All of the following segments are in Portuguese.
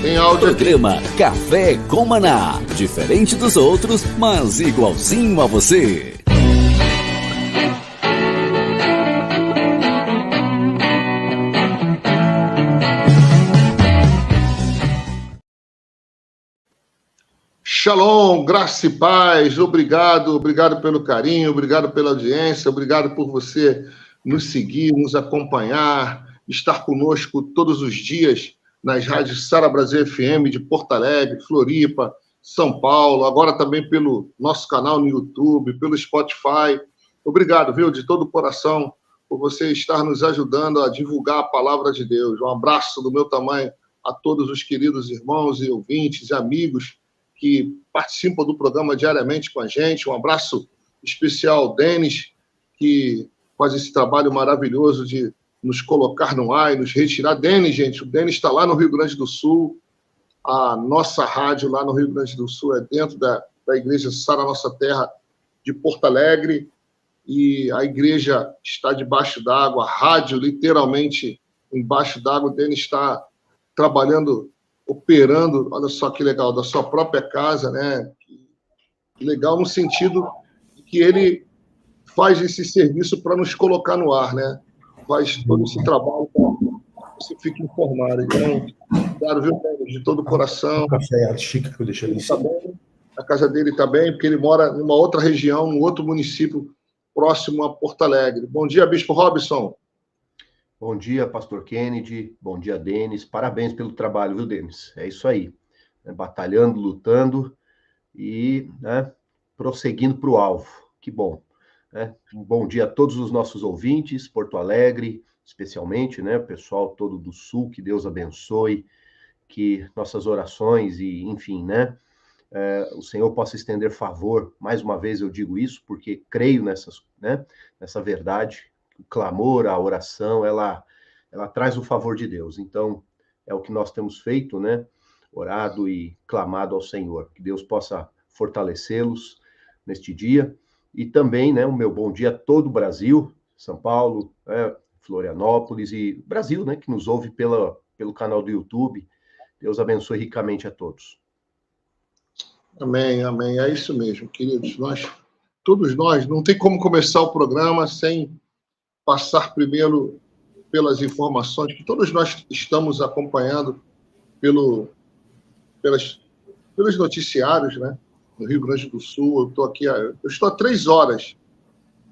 Tem áudio aqui. Programa Café com Maná. Diferente dos outros, mas igualzinho a você. Shalom, graça e paz, obrigado pelo carinho, obrigado pela audiência, obrigado por você nos seguir, nos acompanhar, estar conosco todos os dias nas rádios Sara Brasil FM de Porto Alegre, Floripa, São Paulo, agora também pelo nosso canal no YouTube, pelo Spotify. Obrigado, viu, de todo o coração, por você estar nos ajudando a divulgar a palavra de Deus. Um abraço do meu tamanho a todos os queridos irmãos e ouvintes e amigos que participam do programa diariamente com a gente. Um abraço especial ao Denis, que faz esse trabalho maravilhoso de nos colocar no ar e nos retirar. Denis, gente, o Denis está lá no Rio Grande do Sul. A nossa rádio lá no Rio Grande do Sul é dentro da Igreja Sara Nossa Terra de Porto Alegre, e a igreja está debaixo d'água, a rádio literalmente embaixo d'água. O Denis está trabalhando, operando, olha só que legal, da sua própria casa, né? Que legal no sentido de que ele faz esse serviço para nos colocar no ar, né? Faz todo esse trabalho para que você fique informado. Então, claro, viu, de todo o coração. Café a xícara que eu deixei ali em cima. A casa dele está bem, porque ele mora numa outra região, num outro município próximo a Porto Alegre. Bom dia, Bispo Robson. Bom dia, pastor Kennedy. Bom dia, Denis. Parabéns pelo trabalho, viu, Denis? É isso aí. Batalhando, lutando e prosseguindo para o alvo. Que bom. Um bom dia a todos os nossos ouvintes, Porto Alegre, especialmente, o pessoal todo do Sul. Que Deus abençoe, que nossas orações e, enfim, o Senhor possa estender favor. Mais uma vez eu digo isso, porque creio nessa verdade. O clamor, a oração, ela traz o favor de Deus. Então, é o que nós temos feito, orado e clamado ao Senhor. Que Deus possa fortalecê-los neste dia. E também, o meu bom dia a todo o Brasil, São Paulo, Florianópolis e Brasil, que nos ouve pelo canal do YouTube. Deus abençoe ricamente a todos. Amém, amém. É isso mesmo, queridos. Todos nós, não tem como começar o programa sem passar primeiro pelas informações que todos nós estamos acompanhando pelos noticiários, no Rio Grande do Sul. Eu estou a 3 horas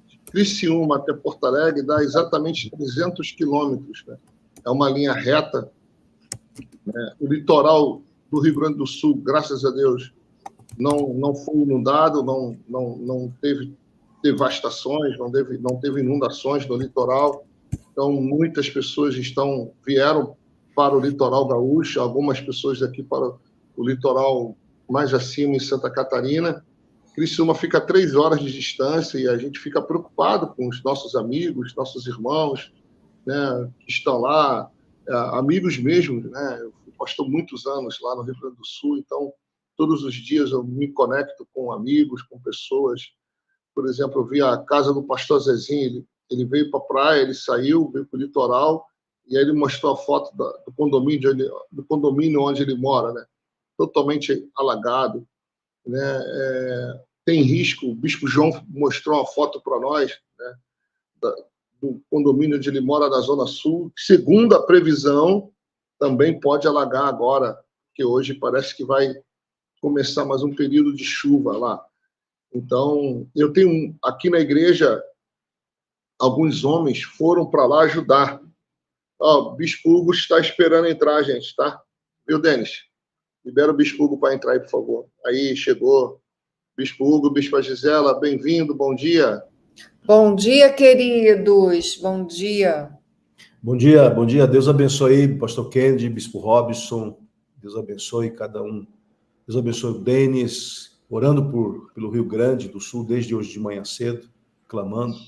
de Criciúma até Porto Alegre, dá exatamente 300 quilômetros. É uma linha reta. O litoral do Rio Grande do Sul, graças a Deus, não foi inundado, não teve devastações, não teve inundações no litoral. Então, muitas pessoas vieram para o litoral gaúcho, algumas pessoas daqui para o litoral mais acima, em Santa Catarina. Criciúma fica a 3 horas de distância e a gente fica preocupado com os nossos amigos, nossos irmãos, que estão lá, amigos mesmo. Eu pastor muitos anos lá no Rio Grande do Sul, então todos os dias eu me conecto com amigos, com pessoas. Por exemplo, eu vi a casa do pastor Zezinho, ele veio para a praia, ele veio para o litoral, e aí ele mostrou a foto do condomínio onde ele mora, totalmente alagado. Tem risco, o Bispo João mostrou uma foto para nós, do condomínio onde ele mora, na Zona Sul, que, segundo a previsão, também pode alagar agora, que hoje parece que vai começar mais um período de chuva lá. Então, eu tenho aqui na igreja, alguns homens foram para lá ajudar. O Bispo Hugo está esperando entrar, gente, tá? Viu, Denis? Libera o Bispo Hugo para entrar aí, por favor. Aí, chegou. Bispo Hugo, Bispa Gisela, bem-vindo, bom dia. Bom dia, queridos, bom dia. Bom dia, Deus abençoe pastor Kennedy, Bispo Robson, Deus abençoe cada um. Deus abençoe o Denis, orando pelo Rio Grande do Sul desde hoje de manhã cedo, clamando.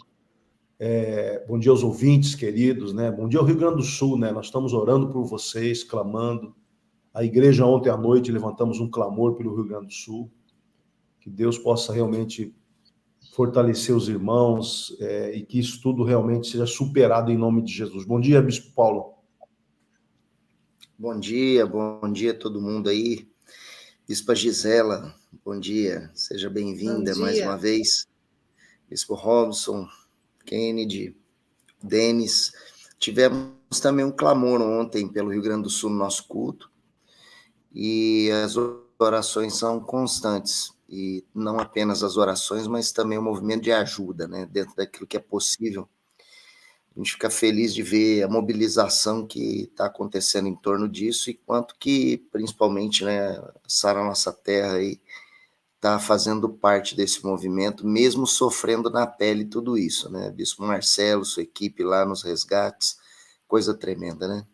Bom dia aos ouvintes queridos, Bom dia ao Rio Grande do Sul, Nós estamos orando por vocês, clamando. A igreja ontem à noite levantamos um clamor pelo Rio Grande do Sul, que Deus possa realmente fortalecer os irmãos e que isso tudo realmente seja superado em nome de Jesus. Bom dia, Bispo Paulo. Bom dia a todo mundo aí. Bispa Gisela, bom dia, seja bem-vinda mais uma vez. Bispo Robson, Kennedy, Denis. Tivemos também um clamor ontem pelo Rio Grande do Sul no nosso culto, e as orações são constantes, e não apenas as orações, mas também o movimento de ajuda, né, dentro daquilo que é possível. A gente fica feliz de ver a mobilização que está acontecendo em torno disso e quanto que, principalmente, né, Sara Nossa Terra aí está fazendo parte desse movimento, mesmo sofrendo na pele tudo isso, né? Bispo Marcelo, sua equipe lá nos resgates, coisa tremenda, né?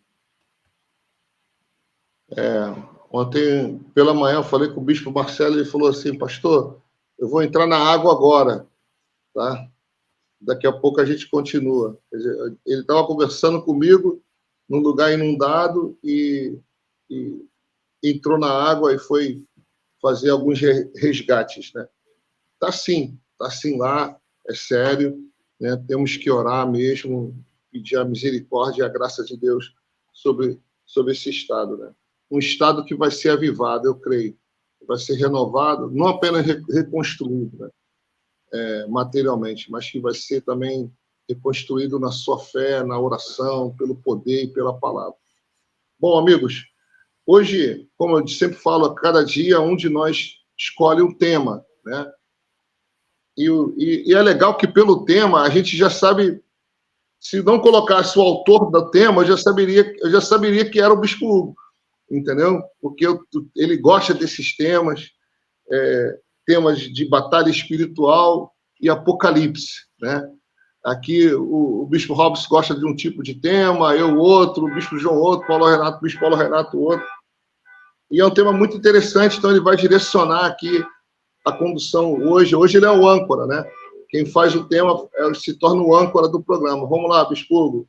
Ontem, pela manhã, eu falei com o Bispo Marcelo, ele falou assim, pastor, eu vou entrar na água agora, tá? Daqui a pouco a gente continua. Quer dizer, ele estava conversando comigo num lugar inundado e entrou na água e foi fazer alguns resgates, né? Tá sim lá, é sério, né? Temos que orar mesmo, pedir a misericórdia e a graça de Deus sobre esse estado, né? Um estado que vai ser avivado, eu creio, vai ser renovado, não apenas reconstruído, né? Materialmente, mas que vai ser também reconstruído na sua fé, na oração, pelo poder e pela palavra. Bom, amigos, hoje, como eu sempre falo, a cada dia um de nós escolhe um tema, né? E é legal que pelo tema a gente já sabe, se não colocasse o autor do tema, eu já saberia que era o Bispo Hugo, entendeu? Porque ele gosta desses temas, temas de batalha espiritual e apocalipse, né? Aqui o Bispo Robson gosta de um tipo de tema, eu outro, o Bispo João outro, o Bispo Paulo Renato outro. E é um tema muito interessante, então ele vai direcionar aqui a condução hoje. Hoje ele é o âncora, né? Quem faz o tema se torna o âncora do programa. Vamos lá, Bispo Hugo,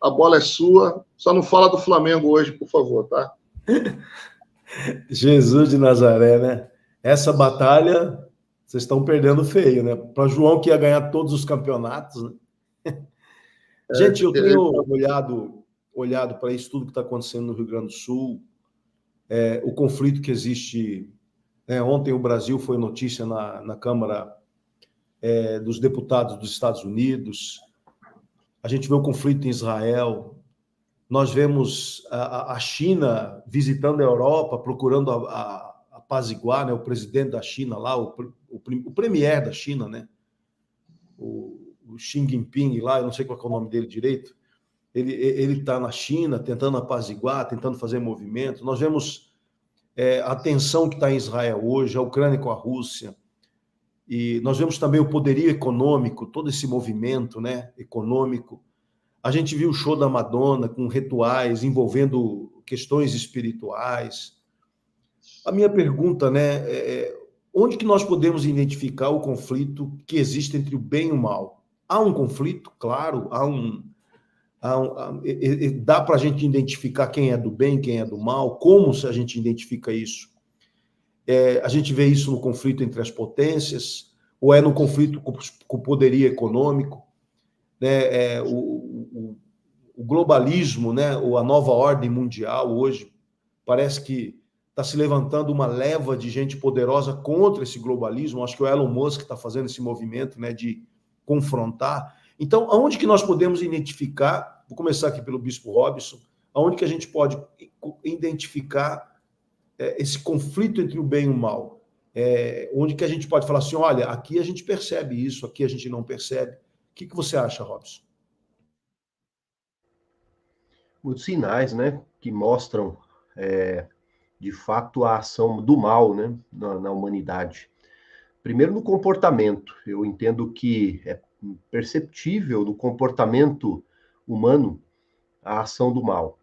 a bola é sua. Só não fala do Flamengo hoje, por favor, tá? Jesus de Nazaré, né? Essa batalha, vocês estão perdendo feio, né? Para João, que ia ganhar todos os campeonatos, né? Gente, eu tenho olhado para isso tudo que está acontecendo no Rio Grande do Sul, o conflito que existe. Ontem o Brasil foi notícia na Câmara dos Deputados dos Estados Unidos. A gente vê o conflito em Israel. Nós vemos a China visitando a Europa, procurando apaziguar, né, o presidente da China lá, o premier da China, né, o Xi Jinping lá, eu não sei qual é o nome dele direito, ele está na China tentando apaziguar, tentando fazer movimento. Nós vemos a tensão que está em Israel hoje, a Ucrânia com a Rússia, e nós vemos também o poderio econômico, todo esse movimento, né, econômico. A gente viu o show da Madonna com rituais envolvendo questões espirituais. A minha pergunta, né, onde que nós podemos identificar o conflito que existe entre o bem e o mal? Há um conflito, claro, dá para a gente identificar quem é do bem, quem é do mal, como a gente identifica isso? A gente vê isso no conflito entre as potências, ou no conflito com o poderio econômico, né? O globalismo, né? Ou a nova ordem mundial hoje, parece que está se levantando uma leva de gente poderosa contra esse globalismo. Acho que o Elon Musk está fazendo esse movimento, né, de confrontar. Então, aonde que nós podemos identificar, vou começar aqui pelo Bispo Robson, aonde que a gente pode identificar esse conflito entre o bem e o mal? Onde que a gente pode falar assim, olha, aqui a gente percebe isso, aqui a gente não percebe. O que você acha, Robson? Muitos sinais, né, que mostram, de fato, a ação do mal, né, na humanidade. Primeiro, no comportamento. Eu entendo que é perceptível no comportamento humano a ação do mal.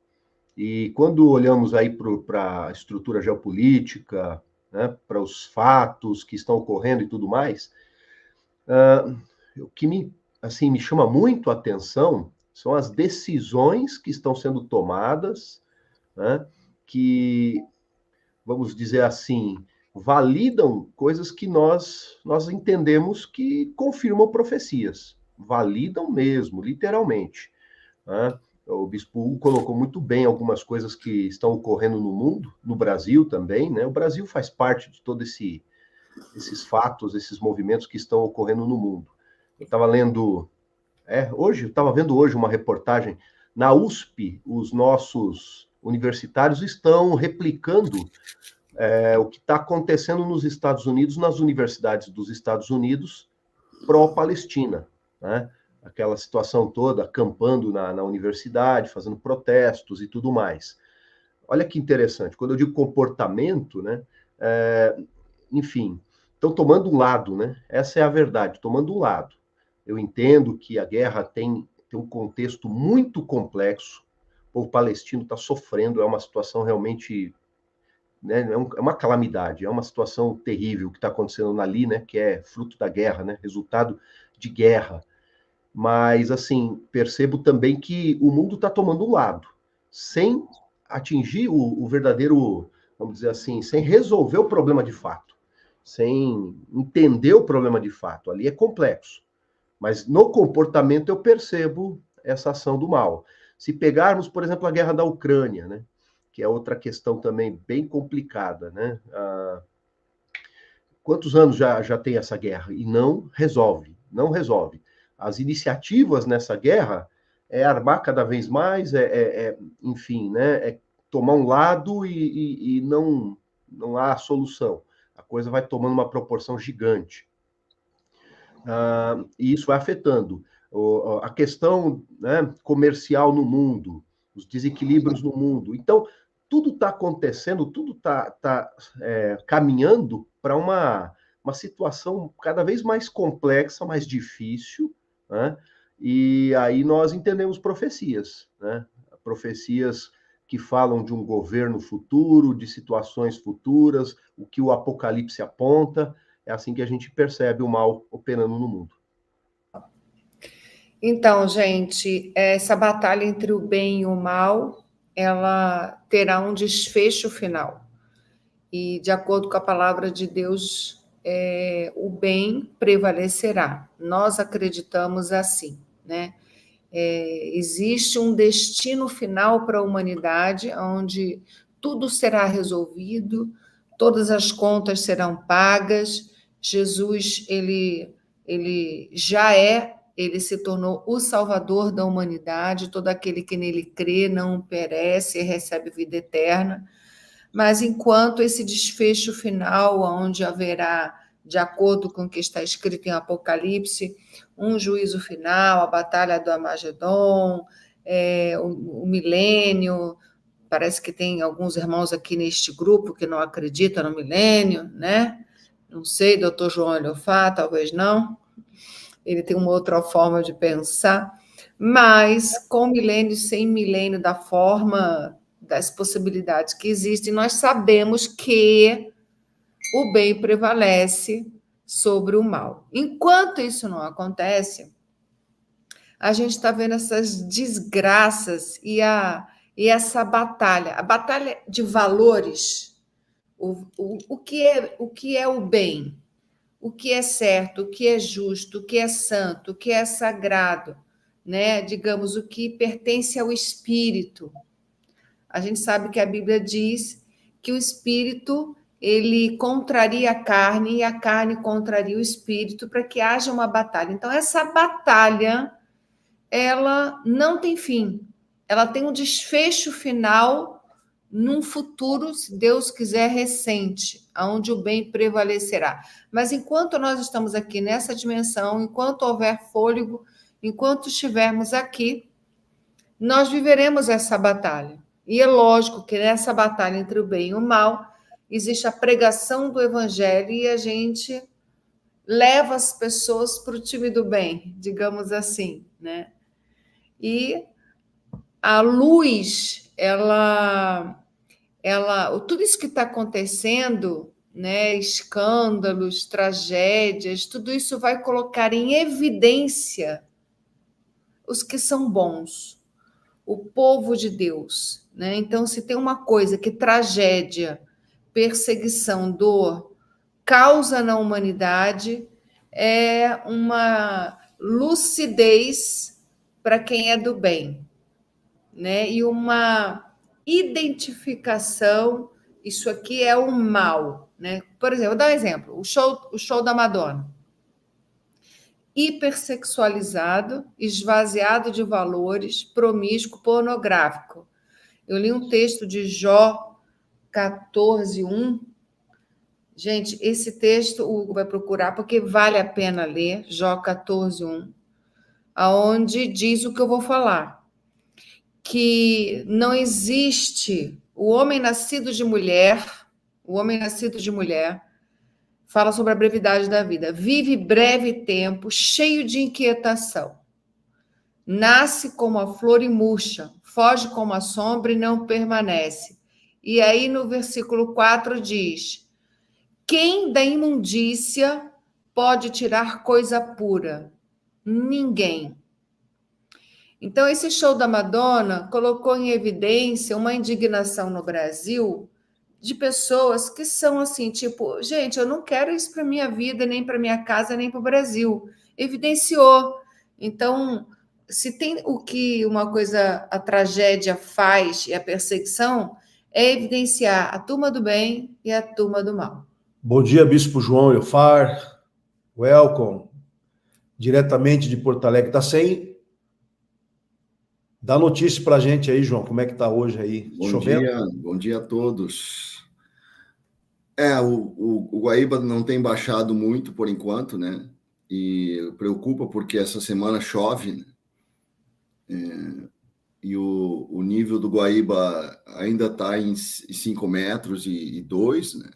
E quando olhamos aí para a estrutura geopolítica, né, para os fatos que estão ocorrendo e tudo mais, o que me chama muito a atenção são as decisões que estão sendo tomadas, né, que, vamos dizer assim, validam coisas que nós entendemos que confirmam profecias. Validam mesmo, literalmente. Né? O Bispo Hugo colocou muito bem algumas coisas que estão ocorrendo no mundo, no Brasil também, né? O Brasil faz parte de todos esses fatos, esses movimentos que estão ocorrendo no mundo. Eu estava lendo, vendo hoje uma reportagem na USP. Os nossos universitários estão replicando o que está acontecendo nos Estados Unidos, nas universidades dos Estados Unidos, pró-Palestina, né? Aquela situação toda, acampando na universidade, fazendo protestos e tudo mais. Olha que interessante, quando eu digo comportamento, né? Enfim, estão tomando um lado, né? Essa é a verdade, tomando um lado. Eu entendo que a guerra tem um contexto muito complexo, o povo palestino está sofrendo, é uma situação realmente, né, é uma calamidade, é uma situação terrível que está acontecendo ali, né, que é fruto da guerra, né, resultado de guerra. Mas, assim, percebo também que o mundo está tomando um lado, sem atingir o verdadeiro, vamos dizer assim, sem resolver o problema de fato, sem entender o problema de fato. Ali é complexo. Mas no comportamento eu percebo essa ação do mal. Se pegarmos, por exemplo, a guerra da Ucrânia, né, que é outra questão também bem complicada, né? Quantos anos já tem essa guerra? E não resolve. As iniciativas nessa guerra é armar cada vez mais, enfim, né, é tomar um lado e não há solução. A coisa vai tomando uma proporção gigante. E isso vai afetando a questão, né, comercial no mundo, os desequilíbrios no mundo. Então, tudo está acontecendo, tudo está caminhando para uma situação cada vez mais complexa, mais difícil, né? E aí nós entendemos profecias, né? Profecias que falam de um governo futuro, de situações futuras, o que o Apocalipse aponta. É assim que a gente percebe o mal operando no mundo. Então, gente, essa batalha entre o bem e o mal, ela terá um desfecho final. E, de acordo com a palavra de Deus, o bem prevalecerá. Nós acreditamos assim, né? Existe um destino final para a humanidade, onde tudo será resolvido, todas as contas serão pagas. Jesus, ele se tornou o Salvador da humanidade. Todo aquele que nele crê não perece e recebe vida eterna. Mas enquanto esse desfecho final, onde haverá, de acordo com o que está escrito em Apocalipse, um juízo final, a batalha do Armagedon, o milênio. Parece que tem alguns irmãos aqui neste grupo que não acreditam no milênio, né? Não sei, doutor João Eliofá, talvez não. Ele tem uma outra forma de pensar. Mas com milênio, sem milênio, da forma, das possibilidades que existem, nós sabemos que o bem prevalece sobre o mal. Enquanto isso não acontece, a gente está vendo essas desgraças e essa batalha, a batalha de valores, o que é o bem, o que é certo, o que é justo, o que é santo, o que é sagrado, né? Digamos, o que pertence ao espírito. A gente sabe que a Bíblia diz que o espírito ele contraria a carne e a carne contraria o espírito para que haja uma batalha. Então, essa batalha, ela não tem fim. Ela tem um desfecho final num futuro, se Deus quiser, recente, onde o bem prevalecerá. Mas enquanto nós estamos aqui nessa dimensão, enquanto houver fôlego, enquanto estivermos aqui, nós viveremos essa batalha. E é lógico que nessa batalha entre o bem e o mal, existe a pregação do evangelho e a gente leva as pessoas para o time do bem, digamos assim, né? E a luz, tudo isso que está acontecendo, né, escândalos, tragédias, tudo isso vai colocar em evidência os que são bons, o povo de Deus, né? Então, se tem uma coisa que tragédia, perseguição, dor causa na humanidade, é uma lucidez para quem é do bem. né? E uma identificação, isso aqui é o mal, né? Por exemplo, vou dar um exemplo, o show da Madonna. Hipersexualizado, esvaziado de valores, promíscuo, pornográfico. Eu li um texto de Jó 14:1. Gente, esse texto o Hugo vai procurar porque vale a pena ler, Jó 14:1, aonde diz o que eu vou falar, que não existe o homem nascido de mulher, fala sobre a brevidade da vida, vive breve tempo, cheio de inquietação, nasce como a flor e murcha, foge como a sombra e não permanece. E aí no versículo 4 diz: quem da imundícia pode tirar coisa pura? Ninguém. Então, esse show da Madonna colocou em evidência uma indignação no Brasil de pessoas que são assim, tipo, gente, eu não quero isso para minha vida, nem para minha casa, nem para o Brasil. Evidenciou. Então, se tem o que uma coisa, a tragédia faz e a perseguição, é evidenciar a turma do bem e a turma do mal. Bom dia, Bispo João Eufar. Welcome. Diretamente de Porto Alegre. Está sem... Dá notícia para a gente aí, João. Como é que está hoje aí? Bom dia a todos. O Guaíba não tem baixado muito por enquanto, né? E preocupa porque essa semana chove, né? E o nível do Guaíba ainda está em 5 metros e 2, né?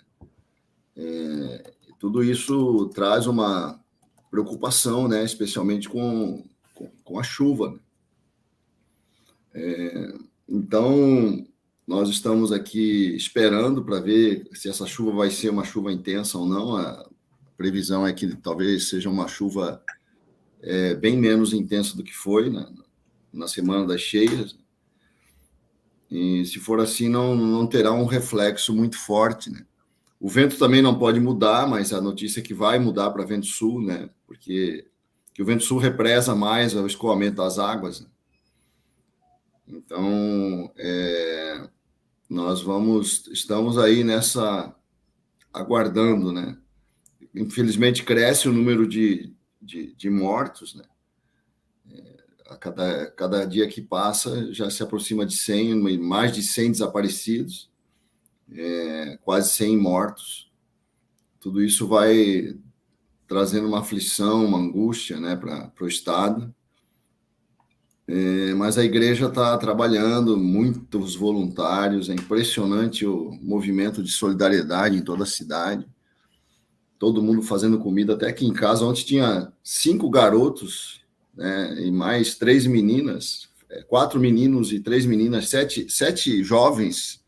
Tudo isso traz uma preocupação, né? Especialmente com a chuva, né? Então, nós estamos aqui esperando para ver se essa chuva vai ser uma chuva intensa ou não. A previsão é que talvez seja uma chuva bem menos intensa do que foi na semana das cheias. E se for assim, não terá um reflexo muito forte, né? O vento também não pode mudar, mas a notícia é que vai mudar para vento sul, né? Porque o vento sul represa mais o escoamento das águas, né? Então, nós estamos aí aguardando, né? Infelizmente, cresce o número de mortos, né? A cada dia que passa, já se aproxima de 100, mais de 100 desaparecidos, quase 100 mortos. Tudo isso vai trazendo uma aflição, uma angústia, né, para o Estado. Mas a igreja está trabalhando, muitos voluntários, é impressionante o movimento de solidariedade em toda a cidade, todo mundo fazendo comida, até aqui em casa, ontem tinha 5 garotos, né, e mais 3 meninas, 4 meninos e 3 meninas, 7 jovens,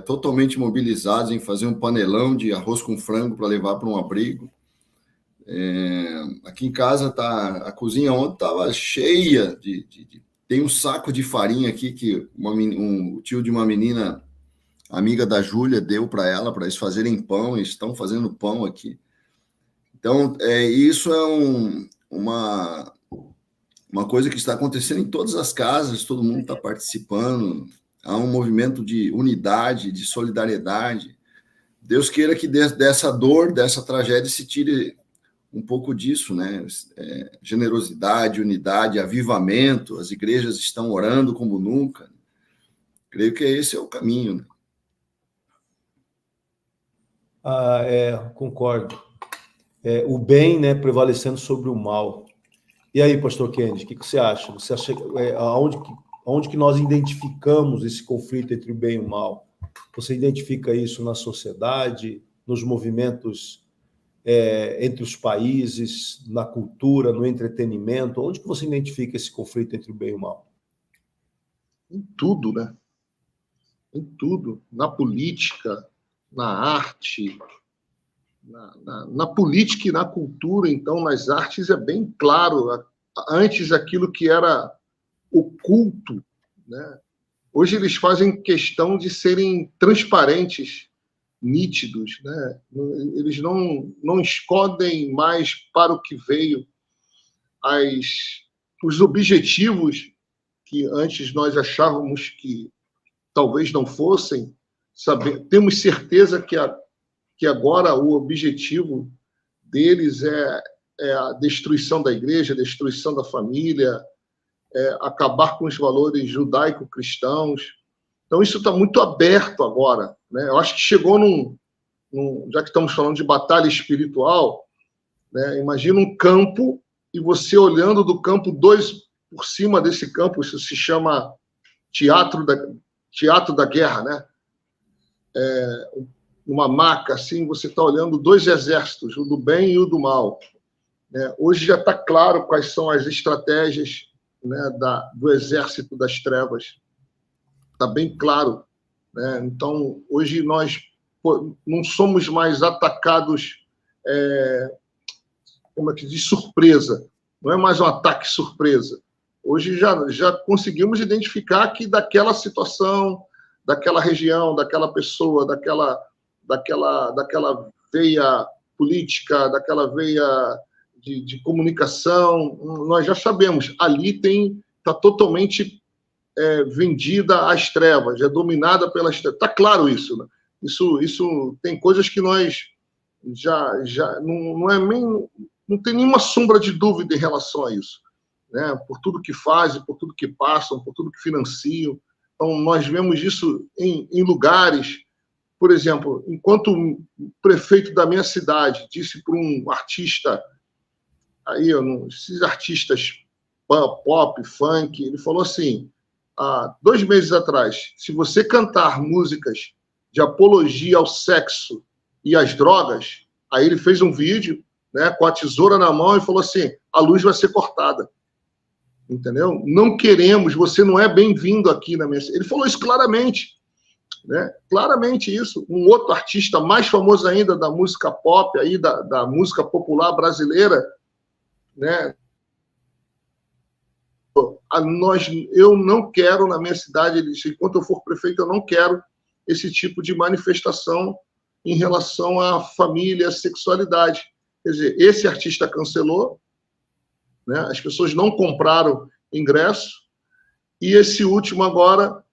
totalmente mobilizados em fazer um panelão de arroz com frango para levar para um abrigo. Aqui em casa a cozinha ontem estava cheia tem um saco de farinha aqui que o tio de uma menina amiga da Júlia deu para ela, para eles fazerem pão, eles estão fazendo pão aqui. Então, isso é uma coisa que está acontecendo em todas as casas, todo mundo está participando, há um movimento de unidade, de solidariedade. Deus queira que dessa dor, dessa tragédia se tire um pouco disso, né? Generosidade, unidade, avivamento, as igrejas estão orando como nunca. Creio que esse é o caminho, né? Concordo. O bem, né, prevalecendo sobre o mal. E aí, pastor Kennedy, o que você acha? Você acha aonde que nós identificamos esse conflito entre o bem e o mal? Você identifica isso na sociedade, nos movimentos entre os países, na cultura, no entretenimento? Onde que você identifica esse conflito entre o bem e o mal? Em tudo, né? Em tudo. Na política, na arte, na política e na cultura, então, nas artes é bem claro. Antes, aquilo que era oculto, né? Hoje eles fazem questão de serem transparentes, nítidos, né? Eles não escondem mais para o que veio os objetivos que antes nós achávamos que talvez não fossem, temos certeza que agora o objetivo deles é a destruição da igreja, a destruição da família, acabar com os valores judaico-cristãos. Então, isso está muito aberto agora, né? Eu acho que chegou já que estamos falando de batalha espiritual, né? Imagina um campo e você olhando do campo, por cima desse campo, isso se chama teatro da guerra, né? Uma maca, assim, você está olhando 2 exércitos, o do bem e o do mal. Né? Hoje já está claro quais são as estratégias, né, do exército das trevas. Está bem claro. Né? Então, hoje nós não somos mais atacados de surpresa. Não é mais um ataque surpresa. Hoje já conseguimos identificar que daquela situação, daquela região, daquela pessoa, daquela veia política, daquela veia de comunicação, nós já sabemos. Ali está totalmente vendida às trevas, é dominada pelas trevas. Está claro isso, né? Isso tem coisas que nós já não tem nenhuma sombra de dúvida em relação a isso, né? Por tudo que fazem, por tudo que passam, por tudo que financiam. Então, nós vemos isso em lugares. Por exemplo, enquanto o prefeito da minha cidade disse para um artista, esses artistas pop, funk, ele falou assim, há 2 meses atrás, se você cantar músicas de apologia ao sexo e às drogas, aí ele fez um vídeo, né, com a tesoura na mão e falou assim, a luz vai ser cortada. Entendeu? Não queremos, você não é bem-vindo aqui na minha cidade. Ele falou isso claramente. Né? Claramente isso. Um outro artista mais famoso ainda da música pop, aí, da música popular brasileira, né? Eu não quero na minha cidade, ele disse, enquanto eu for prefeito, eu não quero esse tipo de manifestação em relação à família, à sexualidade. Quer dizer, esse artista cancelou, né? As pessoas não compraram ingresso, e esse último agora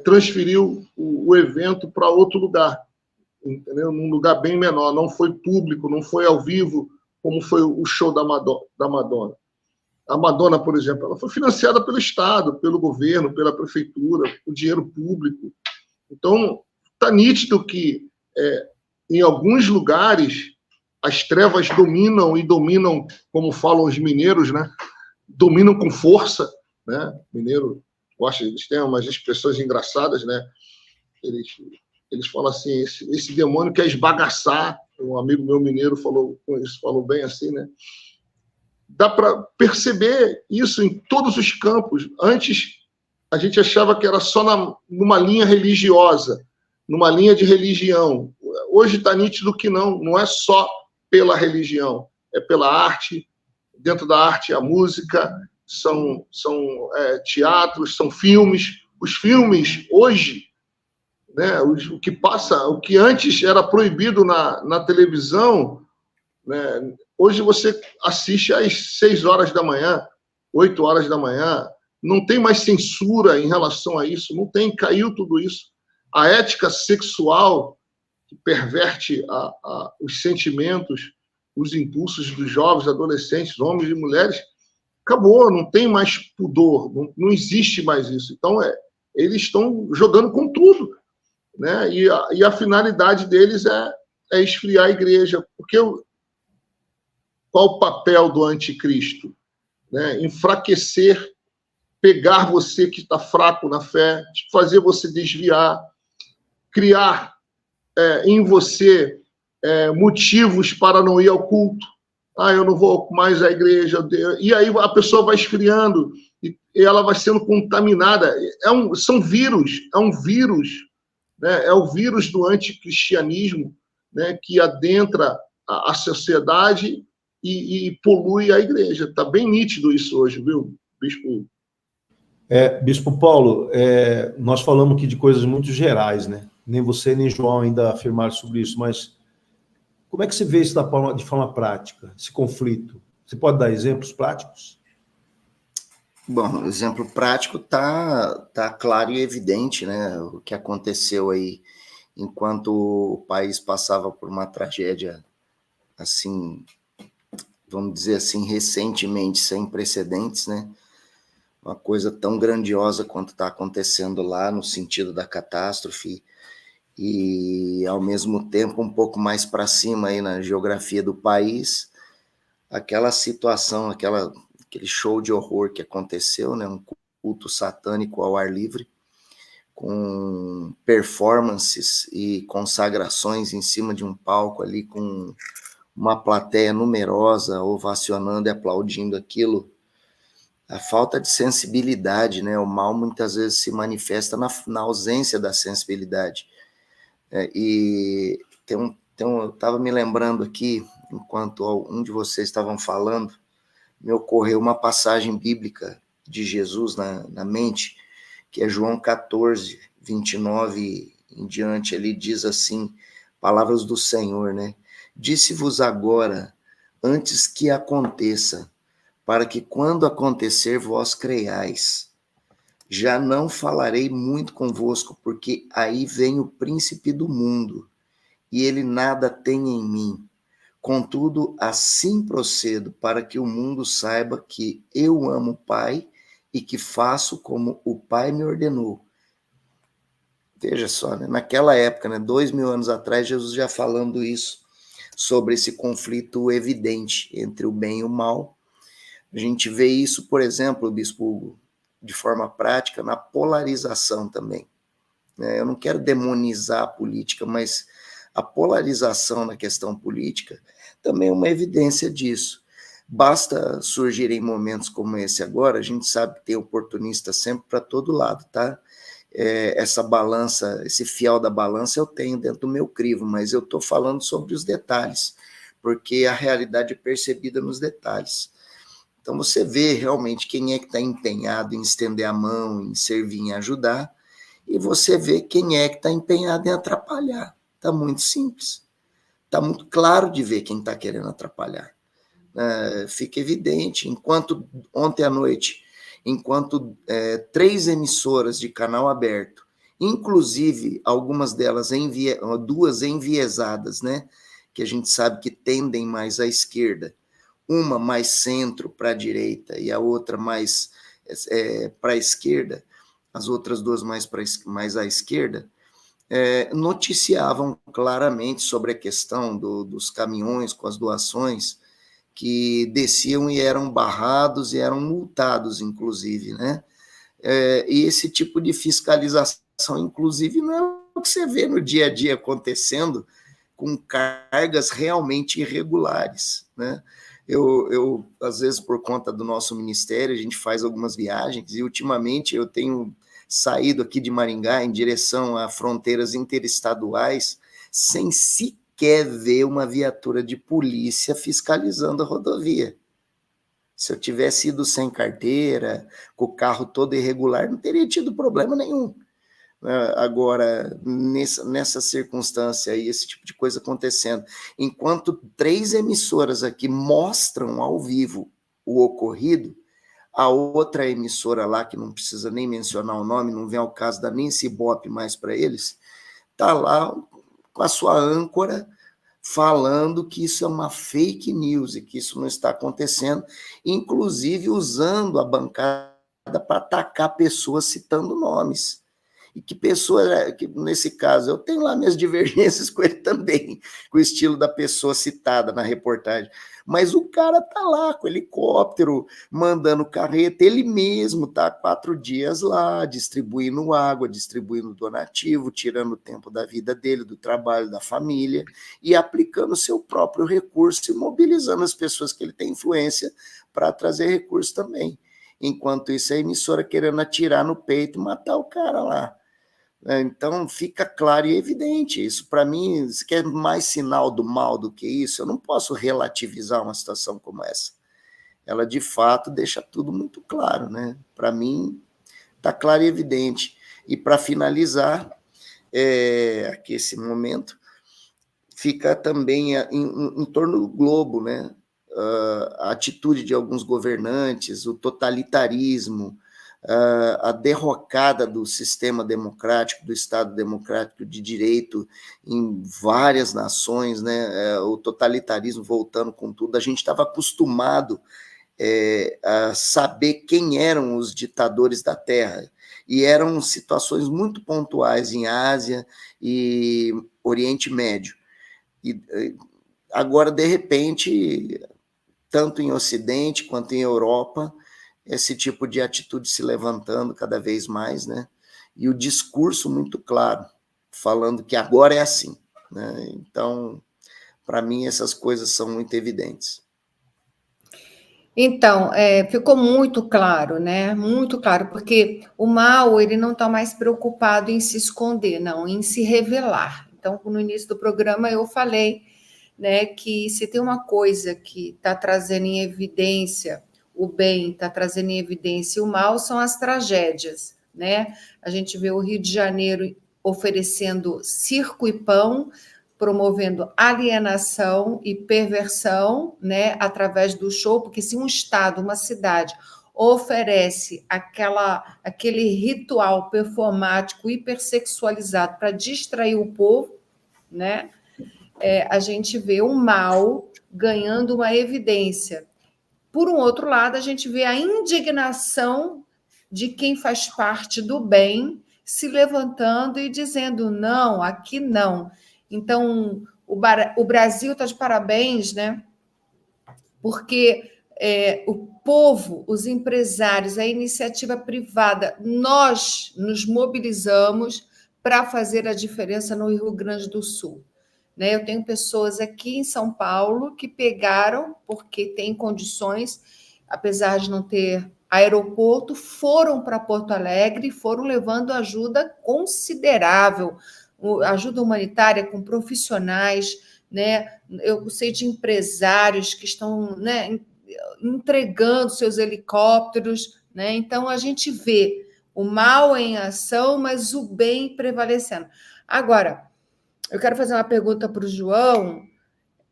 transferiu o evento para outro lugar, entendeu? Num lugar bem menor, não foi público, não foi ao vivo, como foi o show da Madonna. A Madonna, por exemplo, ela foi financiada pelo Estado, pelo governo, pela prefeitura, com dinheiro público. Então, está nítido que, em alguns lugares, as trevas dominam, como falam os mineiros, né? Dominam com força, né? Mineiro, eles têm umas expressões engraçadas, né? Eles falam assim, esse demônio quer esbagaçar. Um amigo meu mineiro falou bem assim, né? Dá para perceber isso em todos os campos. Antes, a gente achava que era só numa linha religiosa, numa linha de religião. Hoje está nítido que não é só pela religião, é pela arte. Dentro da arte, a música, são teatros, são filmes. Os filmes, hoje, né, o que antes era proibido na televisão, né, hoje você assiste às 6 horas da manhã, 8 horas da manhã, não tem mais censura em relação a isso, não tem, caiu tudo isso. A ética sexual, que perverte os sentimentos, os impulsos dos jovens, adolescentes, homens e mulheres, acabou, não tem mais pudor, não existe mais isso. Então, eles estão jogando com tudo, né? E a finalidade deles é esfriar a igreja, porque qual o papel do anticristo? Né? Enfraquecer, pegar você que está fraco na fé, fazer você desviar, criar em você motivos para não ir ao culto. Eu não vou mais à igreja. E aí a pessoa vai esfriando e ela vai sendo contaminada. São vírus, é um vírus, né? É o vírus do anticristianismo, né? Que adentra a sociedade e polui a igreja. Está bem nítido isso hoje, viu, Bispo? Bispo Paulo, nós falamos aqui de coisas muito gerais, né? Nem você nem João ainda afirmaram sobre isso, mas como é que você vê isso de forma prática, esse conflito? Você pode dar exemplos práticos? Bom, o exemplo prático tá claro e evidente, né? O que aconteceu aí enquanto o país passava por uma tragédia assim, vamos dizer assim, recentemente sem precedentes, né? Uma coisa tão grandiosa quanto está acontecendo lá no sentido da catástrofe e ao mesmo tempo um pouco mais para cima aí na geografia do país, aquela situação, aquele show de horror que aconteceu, né? Um culto satânico ao ar livre, com performances e consagrações em cima de um palco ali, com uma plateia numerosa ovacionando e aplaudindo aquilo. A falta de sensibilidade, né? O mal muitas vezes se manifesta na ausência da sensibilidade. E eu estava me lembrando aqui, enquanto um de vocês estavam falando, me ocorreu uma passagem bíblica de Jesus na mente, que é João 14, 29 em diante. Ele diz assim, palavras do Senhor, né? Disse-vos agora, antes que aconteça, para que quando acontecer vós creiais. Já não falarei muito convosco, porque aí vem o príncipe do mundo, e ele nada tem em mim. Contudo, assim procedo, para que o mundo saiba que eu amo o Pai e que faço como o Pai me ordenou. Veja só, né? Naquela época, né, 2000 anos atrás, Jesus já falando isso, sobre esse conflito evidente entre o bem e o mal. A gente vê isso, por exemplo, Bispo Hugo, de forma prática, na polarização também. Eu não quero demonizar a política, mas a polarização na questão política também é uma evidência disso. Basta surgirem momentos como esse agora, a gente sabe que tem oportunista sempre para todo lado, tá? Essa balança, esse fiel da balança eu tenho dentro do meu crivo, mas eu estou falando sobre os detalhes, porque a realidade é percebida nos detalhes. Então você vê realmente quem é que está empenhado em estender a mão, em servir, em ajudar, e você vê quem é que está empenhado em atrapalhar. Está muito simples. Está muito claro de ver quem está querendo atrapalhar. Fica evidente. Ontem à noite, enquanto 3 emissoras de canal aberto, inclusive algumas delas, 2 enviesadas, né, que a gente sabe que tendem mais à esquerda, uma mais centro para a direita e a outra mais para a esquerda, as outras 2 mais à esquerda, noticiavam claramente sobre a questão dos caminhões com as doações que desciam e eram barrados e eram multados, inclusive, né? E esse tipo de fiscalização, inclusive, não é o que você vê no dia a dia acontecendo com cargas realmente irregulares, né? Eu, às vezes, por conta do nosso ministério, a gente faz algumas viagens e, ultimamente, eu tenho saído aqui de Maringá em direção a fronteiras interestaduais sem sequer ver uma viatura de polícia fiscalizando a rodovia. Se eu tivesse ido sem carteira, com o carro todo irregular, não teria tido problema nenhum. Agora, nessa circunstância aí, esse tipo de coisa acontecendo, enquanto 3 emissoras aqui mostram ao vivo o ocorrido, a outra emissora lá, que não precisa nem mencionar o nome, não vem ao caso, dá nem esse ibope mais para eles, está lá com a sua âncora falando que isso é uma fake news e que isso não está acontecendo, inclusive usando a bancada para atacar pessoas citando nomes. E que pessoa, que nesse caso, eu tenho lá minhas divergências com ele também, com o estilo da pessoa citada na reportagem, mas o cara tá lá com helicóptero, mandando carreta, ele mesmo tá 4 dias lá, distribuindo água, distribuindo donativo, tirando o tempo da vida dele, do trabalho, da família, e aplicando o seu próprio recurso e mobilizando as pessoas que ele tem influência para trazer recurso também. Enquanto isso, a emissora querendo atirar no peito e matar o cara lá. Então, fica claro e evidente. Isso, para mim, se quer mais sinal do mal do que isso, eu não posso relativizar uma situação como essa. Ela, de fato, deixa tudo muito claro, né? Para mim, está claro e evidente. E, para finalizar, aqui esse momento, fica também em torno do globo, né? a atitude de alguns governantes, o totalitarismo, a derrocada do sistema democrático, do Estado democrático de direito em várias nações, né? O totalitarismo voltando com tudo. A gente estava acostumado a saber quem eram os ditadores da Terra, e eram situações muito pontuais em Ásia e Oriente Médio. E agora, de repente, tanto em Ocidente quanto em Europa, esse tipo de atitude se levantando cada vez mais, né? E o discurso muito claro, falando que agora é assim, né? Então, para mim, essas coisas são muito evidentes. Então, ficou muito claro, né? Muito claro, porque o mal, ele não está mais preocupado em se esconder, não, em se revelar. Então, no início do programa eu falei, né, que se tem uma coisa que está trazendo em evidência o bem, está trazendo em evidência o mal, são as tragédias, né? A gente vê o Rio de Janeiro oferecendo circo e pão, promovendo alienação e perversão, né, através do show, porque se um estado, uma cidade oferece aquele ritual performático hipersexualizado para distrair o povo, né, a gente vê o mal ganhando uma evidência. Por um outro lado, a gente vê a indignação de quem faz parte do bem se levantando e dizendo não, aqui não. Então, o Brasil está de parabéns, né? Porque o povo, os empresários, a iniciativa privada, nós nos mobilizamos para fazer a diferença no Rio Grande do Sul. Né? Eu tenho pessoas aqui em São Paulo que pegaram, porque têm condições, apesar de não ter aeroporto, foram para Porto Alegre e foram levando ajuda considerável, ajuda humanitária com profissionais, né? Eu sei de empresários que estão, né, entregando seus helicópteros, né? Então a gente vê o mal em ação, mas o bem prevalecendo. Agora, eu quero fazer uma pergunta para o João,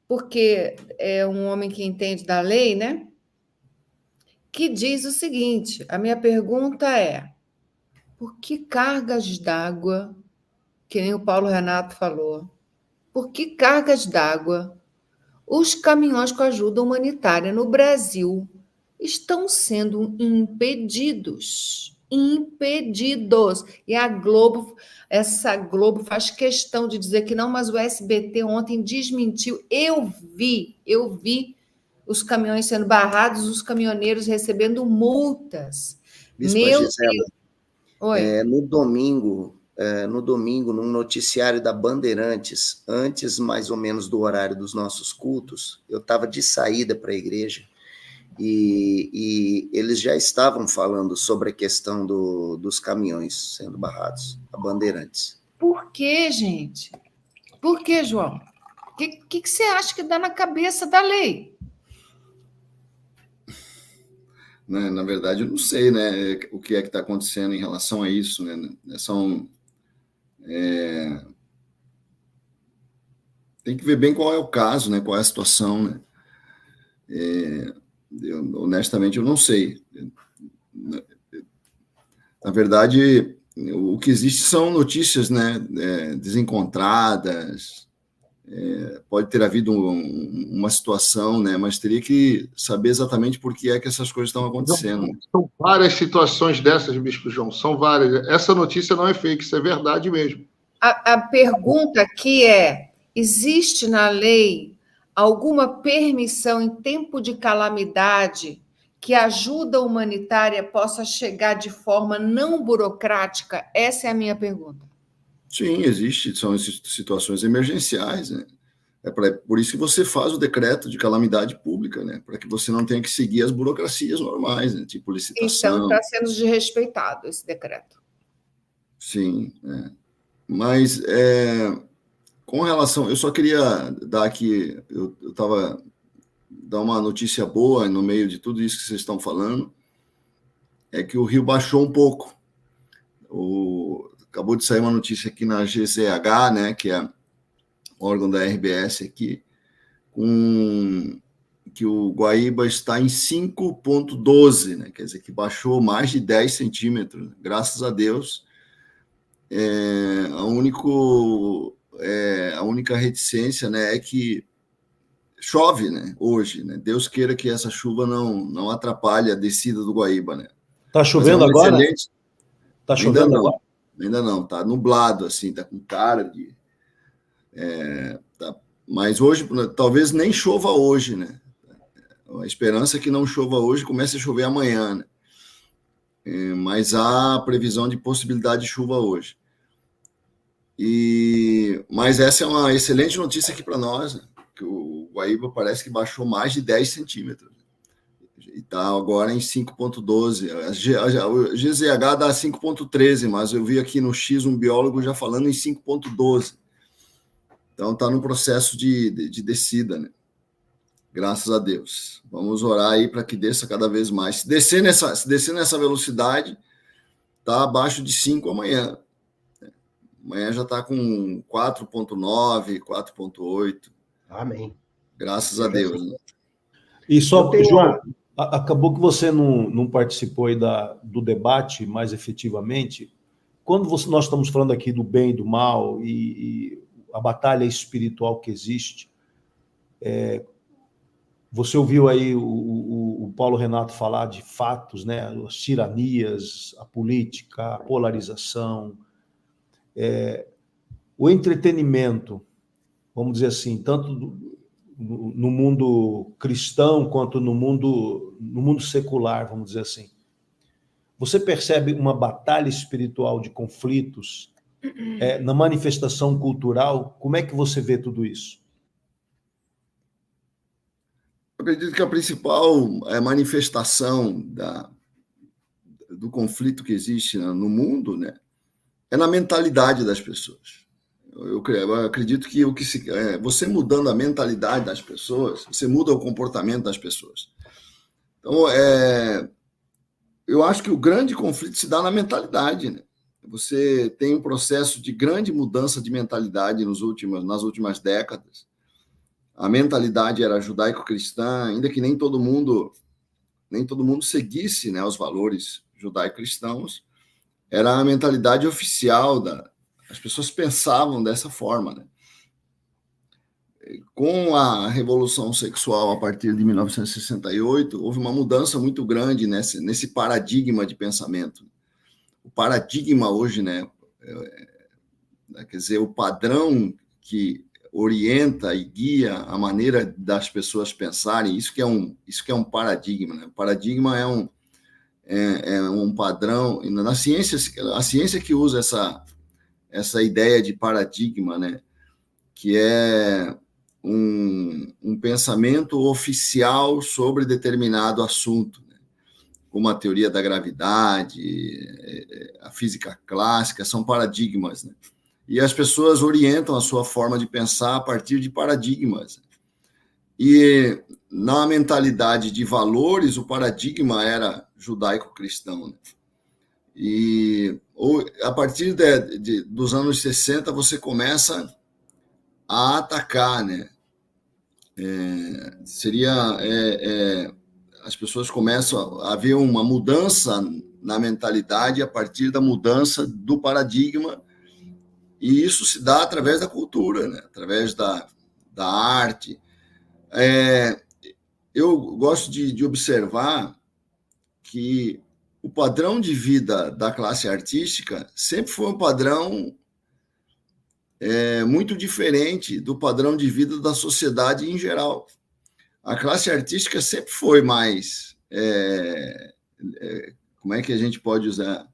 porque é um homem que entende da lei, né? Que diz o seguinte: a minha pergunta é: por que cargas d'água, que nem o Paulo Renato falou, por que cargas d'água os caminhões com ajuda humanitária no Brasil estão sendo impedidos? Impedidos. E essa Globo faz questão de dizer que não, mas o SBT ontem desmentiu. Eu vi os caminhões sendo barrados, os caminhoneiros recebendo multas. Bispa Meu Gisela, Deus. Oi. no domingo, num noticiário da Bandeirantes, antes mais ou menos do horário dos nossos cultos, eu estava de saída para a igreja, e eles já estavam falando sobre a questão dos caminhões sendo barrados, a Bandeirantes. Por quê, gente? Por quê, João? O que você acha que dá na cabeça da lei? Na verdade, eu não sei, né, o que é que está acontecendo em relação a isso, né? Tem que ver bem qual é o caso, né? Qual é a situação, né? Honestamente, eu não sei. Na verdade, o que existe são notícias, né, desencontradas. Pode ter havido uma situação, né, mas teria que saber exatamente por que é que essas coisas estão acontecendo. São várias situações dessas, Bispo João, são várias. Essa notícia não é fake, isso é verdade mesmo. A pergunta aqui é: existe na lei alguma permissão em tempo de calamidade que a ajuda humanitária possa chegar de forma não burocrática? Essa é a minha pergunta. Sim, existe, são situações emergenciais, né? Por isso que você faz o decreto de calamidade pública, né? Para que você não tenha que seguir as burocracias normais, né? Tipo licitação. Então, está sendo desrespeitado esse decreto. Sim, mas com relação, eu só queria dar aqui, eu estava dar uma notícia boa no meio de tudo isso que vocês estão falando, é que o rio baixou um pouco. Acabou de sair uma notícia aqui na GZH, né, que é órgão da RBS aqui, com que o Guaíba está em 5,12, né? Quer dizer, que baixou mais de 10 centímetros, graças a Deus. A única reticência, né, é que chove, né, hoje, né? Deus queira que essa chuva não atrapalhe a descida do Guaíba, né? Tá chovendo agora? Excelente... Tá chovendo agora? Ainda não, tá nublado, assim, tá com cara de... Mas hoje, talvez nem chova hoje, né? A esperança é que não chova hoje, comece a chover amanhã, né? Mas há previsão de possibilidade de chuva hoje. Mas essa é uma excelente notícia aqui para nós, né? Que o Guaíba parece que baixou mais de 10 centímetros. E está agora em 5,12. O GZH dá 5,13, mas eu vi aqui no X um biólogo já falando em 5,12. Então está no processo de descida, né? Graças a Deus. Vamos orar aí para que desça cada vez mais. Se descer nessa velocidade, está abaixo de 5 amanhã. Amanhã já está com 4,9, 4,8. Amém. Graças a Deus. Né? E só, João, acabou que você não participou aí do debate mais efetivamente. Quando nós estamos falando aqui do bem e do mal e a batalha espiritual que existe, você ouviu aí o Paulo Renato falar de fatos, né? As tiranias, a política, a polarização, o entretenimento, vamos dizer assim, tanto no mundo cristão quanto no mundo secular, vamos dizer assim. Você percebe uma batalha espiritual de conflitos na manifestação cultural? Como é que você vê tudo isso? Eu acredito que a principal manifestação do conflito que existe no mundo, né, é na mentalidade das pessoas. Eu acredito que você mudando a mentalidade das pessoas, você muda o comportamento das pessoas. Então, eu acho que o grande conflito se dá na mentalidade, né? Você tem um processo de grande mudança de mentalidade nas últimas décadas. A mentalidade era judaico-cristã, ainda que nem todo mundo seguisse, né, os valores judaico-cristãos. Era a mentalidade oficial as pessoas pensavam dessa forma, né? Com a revolução sexual a partir de 1968, houve uma mudança muito grande nesse paradigma de pensamento. O paradigma hoje, né, quer dizer, o padrão que orienta e guia a maneira das pessoas pensarem, isso que é um paradigma, né? O paradigma é um padrão, na ciência, a ciência que usa essa ideia de paradigma, né, que é um pensamento oficial sobre determinado assunto, né, como a teoria da gravidade, a física clássica, são paradigmas, né? E as pessoas orientam a sua forma de pensar a partir de paradigmas. E na mentalidade de valores, o paradigma era judaico-cristão, né? E a partir dos anos 60, você começa a atacar, né? As pessoas começam a haver uma mudança na mentalidade a partir da mudança do paradigma, e isso se dá através da cultura, né? Através da arte. Eu gosto de observar que o padrão de vida da classe artística sempre foi um padrão muito diferente do padrão de vida da sociedade em geral. A classe artística sempre foi mais... como é que a gente pode usar?